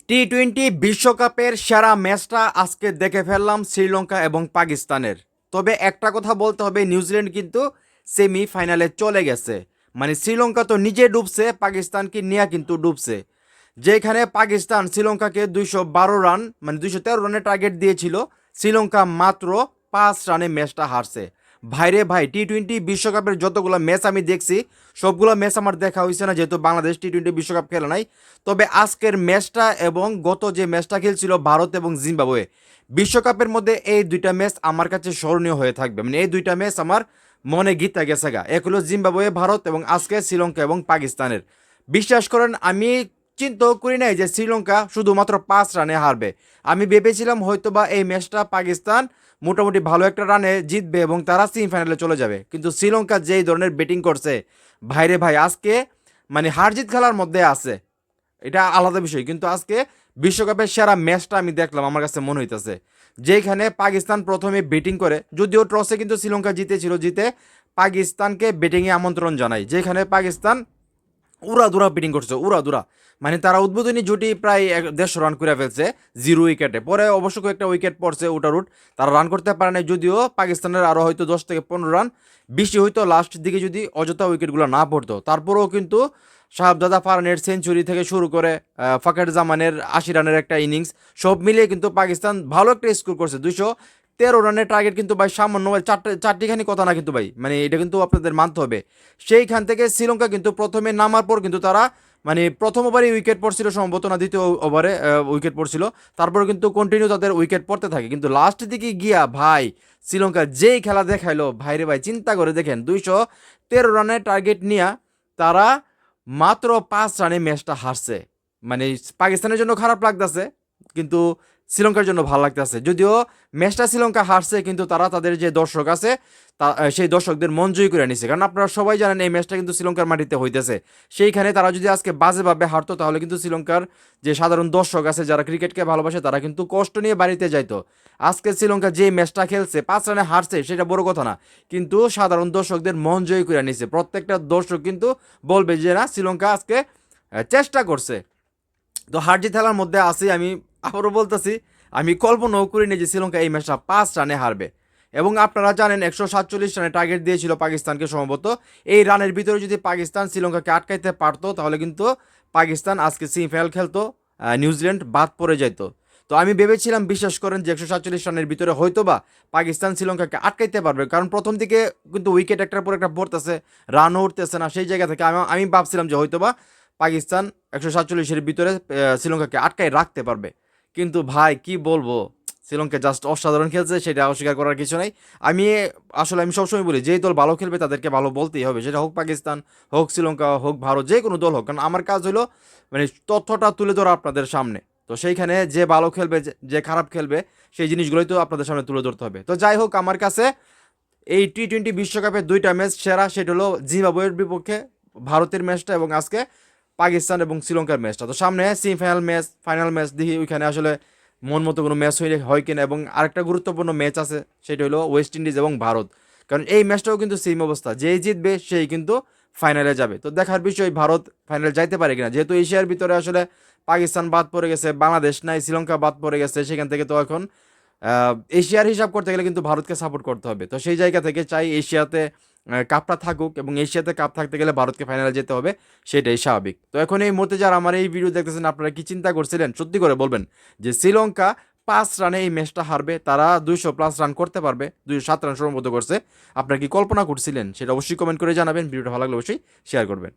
টি-20 বিশ্বকাপের সেরা ম্যাচটা আজকে দেখে ফেললাম শ্রীলঙ্কা এবং পাকিস্তানের। তবে একটা কথা বলতে হবে, নিউজিল্যান্ড কিন্তু সেমিফাইনালে চলে গেছে। মানে শ্রীলঙ্কা তো নিজে ডুবছে, পাকিস্তানকে নিয়ে কিন্তু ডুবছে। যেখানে পাকিস্তান শ্রীলঙ্কাকে 212 রান মানে 213 রানের টার্গেট দিয়েছিল, শ্রীলঙ্কা মাত্র 5 রানে ম্যাচটা হারছে। ভাইরে ভাই, টি-20 বিশ্বকাপের যতগুলো ম্যাচ আমি দেখছি সবগুলো ম্যাচ আমার দেখা হয়েছে না, যেহেতু বাংলাদেশ টি-20 বিশ্বকাপ খেলে নাই। তবে আজকের ম্যাচটা এবং গত যে ম্যাচটা খেলছিল ভারত এবং জিম্বাবুয়ে, বিশ্বকাপের মধ্যে এই দুইটা ম্যাচ আমার কাছে স্মরণীয় হয়ে থাকবে। মানে এই দুইটা ম্যাচ আমার মনে গীতা গেছে গা। এক হলো জিম্বাবুয়ে ভারত এবং আজকে শ্রীলঙ্কা এবং পাকিস্তানের। বিশ্বাস করেন, আমি চিন্তাও করি নাই যে শ্রীলঙ্কা শুধুমাত্র 5 রানে হারবে। আমি ভেবেছিলাম হয়তোবা এই ম্যাচটা পাকিস্তান মোটামুটি ভালো একটা রানে জিতবে এবং তারা সেমিফাইনালে চলে যাবে। কিন্তু শ্রীলঙ্কা যেই ধরনের ব্যাটিং করছে, ভাইরে ভাই, আজকে মানে হার জিত খেলার মধ্যে আছে, এটা আলাদা বিষয়। কিন্তু আজকে বিশ্বকাপের সেরা ম্যাচটা আমি দেখলাম, আমার কাছে মনে হইতেছে। যেখানে পাকিস্তান প্রথমে ব্যাটিং করে, যদিও টসে কিন্তু শ্রীলঙ্কা জিতেছিল, জিতে পাকিস্তানকে ব্যাটিংয়ে আমন্ত্রণ জানায়। যেখানে পাকিস্তান উড়াদুরা ব্যাটিং করছে, উড়াদুরা। মানে তারা উদ্বোধনী জুটি প্রায় 150 রান করে ফেলছে 0 উইকেটে। পরে অবশ্য কয়েকটা উইকেট পড়ছে উটার উট, তারা রান করতে পারে নাই। যদিও পাকিস্তানের আরও হয়তো 10 থেকে 15 রান বেশি হইতো লাস্ট দিকে যদি অযথা উইকেটগুলো না পড়তো। তারপরেও কিন্তু শাহাবজাদা ফারহানের সেঞ্চুরি থেকে শুরু করে ফাকের জামানের 80 রানের একটা ইনিংস, সব মিলিয়ে কিন্তু পাকিস্তান ভালো একটা স্কোর করছে। 213 রানের টার্গেট কিন্তু ভাই সামান্য, ভাই চারটিখানি কথা না কিন্তু ভাই, মানে এটা কিন্তু আপনাদের মানতে হবে। সেইখান থেকে শ্রীলঙ্কা কিন্তু প্রথমে নামার পর কিন্তু তারা মানে প্রথম ওভারে উইকেট পড়ছিল সম্ভবত, না দ্বিতীয় ওভারে উইকেট পড়ছিল। তারপর কিন্তু কন্টিনিউ তাদের উইকেট পড়তে থাকে। কিন্তু লাস্টের দিকে গিয়া ভাই শ্রীলঙ্কা যেই খেলা দেখাইলো, ভাইরে ভাই, চিন্তা করে দেখেন, 213 রানের টার্গেট নিয়ে তারা মাত্র 5 রানে ম্যাচটা হারছে। মানে পাকিস্তানের জন্য খারাপ লাগতেছে, কিন্তু শ্রীলঙ্কার জন্য ভালো লাগতেছে। যদিও ম্যাচটা শ্রীলঙ্কা হারছে, কিন্তু তারা তাদের যে দর্শক আছে সেই দর্শকদের মন জয় করে নিছে। কারণ আপনারা সবাই জানেন এই ম্যাচটা কিন্তু শ্রীলঙ্কার মাটিতে হইতেছে। সেইখানে তারা যদি আজকে বাজেভাবে হারতো, তাহলে কিন্তু শ্রীলঙ্কার যে সাধারণ দর্শক আছে যারা ক্রিকেটকে ভালোবাসে, তারা কিন্তু কষ্ট নিয়ে বাড়িতে যাইতো। আজকে শ্রীলঙ্কা যে ম্যাচটা খেলছে, 5 রানে হারছে, সেটা বড় কথা না, কিন্তু সাধারণ দর্শকদের মন জয় করে নিছে। প্রত্যেকটা দর্শক কিন্তু বলবে যে না, শ্রীলঙ্কা আজকে চেষ্টা করছে। তো হার জিত খেলার মধ্যে আছি। আমি আবারও বলতেছি, আমি কল্পনাও করিনি যে শ্রীলঙ্কা এই ম্যাচটা 5 রানে হারবে। এবং আপনারা জানেন 147 রানে টার্গেট দিয়েছিল পাকিস্তানকে সম্ভবত। এই রানের ভিতরে যদি পাকিস্তান শ্রীলঙ্কাকে আটকাইতে পারতো, তাহলে কিন্তু পাকিস্তান আজকে সেমিফাইনাল খেলতো, নিউজিল্যান্ড বাদ পড়ে যেত। তো আমি ভেবেছিলাম, বিশ্বাস করেন, যে 147 রানের ভিতরে হয়তোবা পাকিস্তান শ্রীলঙ্কাকে আটকাইতে পারবে। কারণ প্রথম দিকে কিন্তু উইকেট একটার পর একটা পড়তেছে, রানও উঠতেছে না। সেই জায়গা থেকে আমি ভাবছিলাম যে হয়তোবা পাকিস্তান 147-এর ভিতরে শ্রীলঙ্কাকে আটকায় রাখতে পারবে। কিন্তু ভাই কি বলবো, শ্রীলঙ্কা জাস্ট অসাধারণ খেলছে, সেটা অস্বীকার করার কিছু নাই। আমি আমি সবসময় বলি, যেই দল ভালো খেলবে তাদেরকে ভালো বলতেই হবে, সেটা হোক পাকিস্তান, হোক শ্রীলঙ্কা, হোক ভারত, যে কোনো দল হোক। কারণ আমার কাজ হলো মানে তথ্যটা তুলে ধরা আপনাদের সামনে। তো সেইখানে যে ভালো খেলবে, যে খারাপ খেলবে, সেই জিনিসগুলোই তো আপনাদের সামনে তুলে ধরতে হবে। তো যাই হোক, আমার কাছে এই টি-20 বিশ্বকাপের দুইটা ম্যাচ সেরা। সেটা হলো জিম্বাবুয়ের বিপক্ষে ভারতের ম্যাচটা এবং আজকে পাকিস্তান এবং শ্রীলঙ্কার ম্যাচটা। তো সামনে সেমিফাইনাল ম্যাচ, ফাইনাল ম্যাচ, দেখি ওইখানে আসলে মন মতো কোনো ম্যাচ হইলে হয় কিনা। এবং আরেকটা গুরুত্বপূর্ণ ম্যাচ আছে, সেটা হলো ওয়েস্ট ইন্ডিজ এবং ভারত। কারণ এই ম্যাচটাও কিন্তু সেম অবস্থা, যেই জিতবে সেই কিন্তু ফাইনালে যাবে। তো দেখার বিষয় ভারত ফাইনাল যাইতে পারে কিনা। যেহেতু এশিয়ার ভিতরে আসলে পাকিস্তান বাদ পড়ে গেছে, বাংলাদেশ নাই, শ্রীলঙ্কা বাদ পড়ে গেছে, সেখান থেকে তো এখন এশিয়ার হিসাব করতে গেলে কিন্তু ভারতকে সাপোর্ট করতে হবে। তো সেই জায়গা থেকে চাই এশিয়াতে কাপটা থাকুক, এবং এশিয়াতে কাপ থাকতে গেলে ভারতকে ফাইনালে যেতে হবে, সেটাই স্বাভাবিক। তো এখন এই মুহূর্তে যারা আমার এই ভিডিও দেখতেছেন, আপনারা কি চিন্তা করছিলেন? সত্যি করে বলবেন যে শ্রীলঙ্কা 5 রানে এই ম্যাচটা হারবে, তারা 200+ রান করতে পারবে, 207 রান সম্ভবত করছে। আপনারা কি কল্পনা করছিলেন? সেটা অবশ্যই কমেন্ট করে জানাবেন। ভিডিওটা ভালো লাগলে অবশ্যই শেয়ার করবেন।